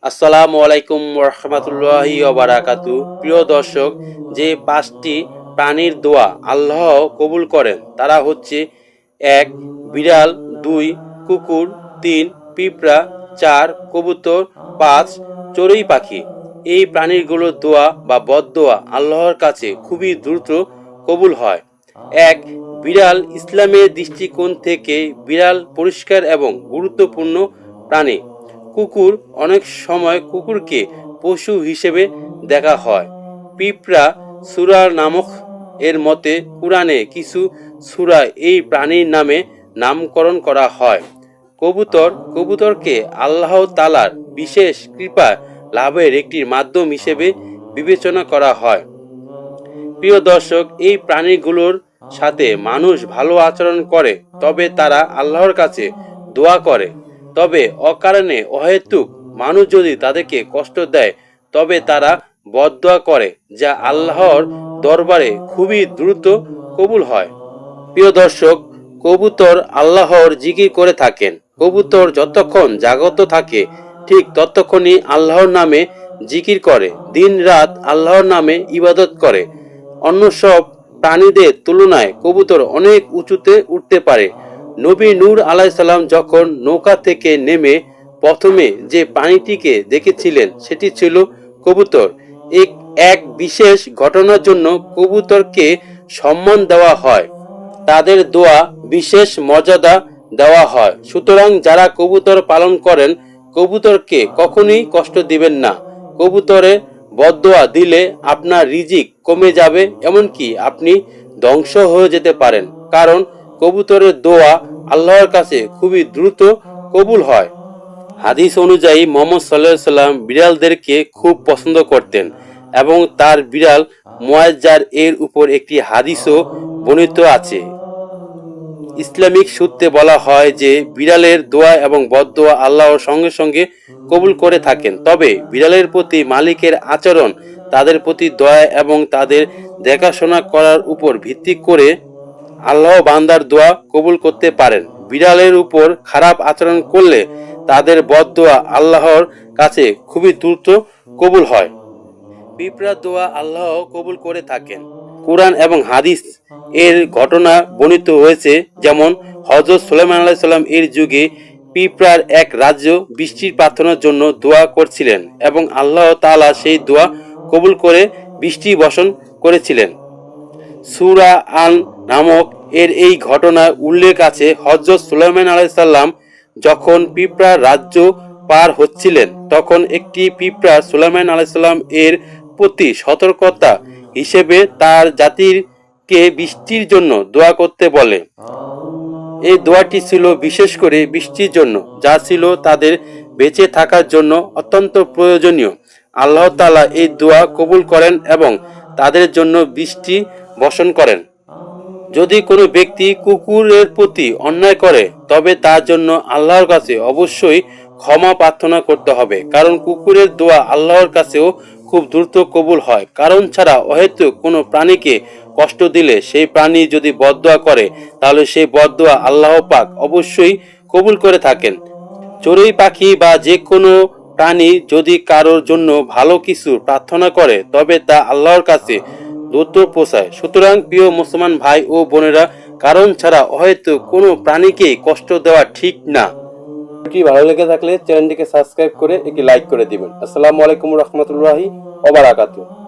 আসসালামু আলাইকুম রহমতুল্লাহি ওবারাকাতু। প্রিয় দর্শক, যে পাঁচটি প্রাণীর দোয়া আল্লাহ কবুল করেন তারা হচ্ছে: ১. বিড়াল, ২. কুকুর, ৩. পিঁপড়া, ৪. কবুতর, ৫. চড়ুই পাখি। এই প্রাণীগুলোর দোয়া বা বদদোয়া আল্লাহর কাছে খুবই দ্রুত কবুল হয়। ১. বিড়াল। ইসলামের দৃষ্টিকোণ থেকে বিড়াল পরিষ্কার এবং গুরুত্বপূর্ণ প্রাণী। কুকুর। অনেক সময় কুকুরকে পশু হিসেবে দেখা হয়। পিঁপড়া। সূরা নামক এর মতে কুরআনে কিছু সূরা এই প্রাণীর নামে নামকরণ করা হয়। কবুতর। কবুতরকে আল্লাহ তাআলার বিশেষ কৃপা লাভের একটি মাধ্যম হিসেবে বিবেচনা করা হয়। প্রিয় দর্শক, এই প্রাণীগুলোর সাথে মানুষ ভালো আচরণ করে তবে তারা আল্লাহর কাছে দোয়া করে। তবে অকারণে অহেতুক মানুষ যদি তাদেরকে কষ্ট দেয় তবে তারা বদদোয়া করে, যা আল্লাহর দরবারে খুবই দ্রুত কবুল হয়। প্রিয় দর্শক, কবুতর আল্লাহর জিকির করে থাকেন। কবুতর যতক্ষণ জাগ্রত থাকে ঠিক ততক্ষণই আল্লাহর নামে জিকির করে, দিন রাত আল্লাহর নামে ইবাদত করে। অন্য সব প্রাণীদের তুলনায় কবুতর অনেক উঁচুতে উঠতে পারে। নবী নূহ আলাইহিস সালাম যখন নৌকা থেকে নেমে প্রথমে যে প্রাণীটিকে দেখেছিলেন সেটি ছিল কবুতর। এক বিশেষ ঘটনার জন্য কবুতরকে সম্মান দেওয়া হয়, তাদের দোয়া বিশেষ মর্যাদা দেওয়া হয়। সুতরাং যারা কবুতর পালন করেন, কবুতরকে কখনোই কষ্ট দিবেন না। কবুতরে বদদোয়া দিলে আপনার রিজিক কমে যাবে, এমনকি আপনি ধ্বংস হয়ে যেতে পারেন, কারণ কবুতরের দোয়া আল্লাহর কাছে খুবই দ্রুত কবুল হয়। হাদিস অনুযায়ী মুহাম্মদ সাল্লাল্লাহু আলাইহি সাল্লাম বিড়ালদেরকে খুব পছন্দ করতেন এবং তার বিড়াল মুয়াজ্জার এর উপর একটি হাদিসও বর্ণিত আছে। ইসলামিক সূত্রে বলা হয় যে বিড়ালের দোয়া এবং বদদোয়া আল্লাহর সঙ্গে সঙ্গে কবুল করে থাকেন। তবে বিড়ালের প্রতি মালিকের আচরণ তাদের প্রতি দয়া এবং তাদের দেখাশোনা করার উপর ভিত্তি করে আল্লাহ বান্দার দোয়া কবুল করতে পারেন। বিড়ালের উপর খারাপ আচরণ করলে তাদের বদদোয়া আল্লাহর কাছে খুবই দ্রুত কবুল হয়। পিঁপড়ার দোয়া আল্লাহ কবুল করে থাকেন। কুরআন এবং হাদিস এর ঘটনা বর্ণিত হয়েছে, যেমন হযরত সুলাইমান আলাইহিস সালাম এর যুগে পিঁপড়ার এক রাজ্য বৃষ্টির প্রার্থনার জন্য দোয়া করছিলেন এবং আল্লাহ তাআলা সেই দোয়া কবুল করে বৃষ্টি বর্ষণ করেছিলেন। সূরা আন নামক এর এই ঘটনার উল্লেখ আছে। হযরত সুলাইমান আলাইহিস সালাম যখন পিঁপড়ার রাজ্য পার হচ্ছিলেন তখন একটি পিঁপড়া সুলাইমান আলাইহিস সালাম এর প্রতি সতর্কতা হিসেবে তার জাতিকে বৃষ্টির জন্য দোয়া করতে বলে। এই দোয়াটি ছিল বিশেষ করে বৃষ্টির জন্য, যা ছিল তাদের বেঁচে থাকার জন্য অত্যন্ত প্রয়োজনীয়। আল্লাহ তাআলা এই দোয়া কবুল করেন এবং তাদের জন্য বৃষ্টি বর্ষণ করেন। যদি কোনো ব্যক্তি কুকুরের প্রতি অন্যায় করে তবে তার জন্য আল্লাহর কাছে অবশ্যই ক্ষমা প্রার্থনা করতে হবে, কারণ কুকুরের দোয়া আল্লাহর কাছেও খুব দ্রুত কবুল হয়। কারণ ছাড়া অহেতুক কোনো প্রাণীকে কষ্ট দিলে সেই প্রাণী যদি বদদোয়া করে তাহলে সেই বদদোয়া আল্লাহ পাক অবশ্যই কবুল করে থাকেন। চড়ুই পাখি বা যে কোনো প্রাণী যদি কারোর জন্য ভালো কিছু প্রার্থনা করে তবে তা আল্লাহর কাছে দ্রুত পৌঁছায়। সুতরাং প্রিয় মুসলমান ভাই ও বোনেরা, কারণ ছাড়া হয়তো কোনো প্রাণীকে কষ্ট দেওয়া ঠিক না। ভিডিওটি ভালো লেগে থাকলে চ্যানেলটিকে সাবস্ক্রাইব করে একটি লাইক করে দিবেন। আসসালামু আলাইকুম রহমতুল্লাহি ওয়া বারাকাতুহু।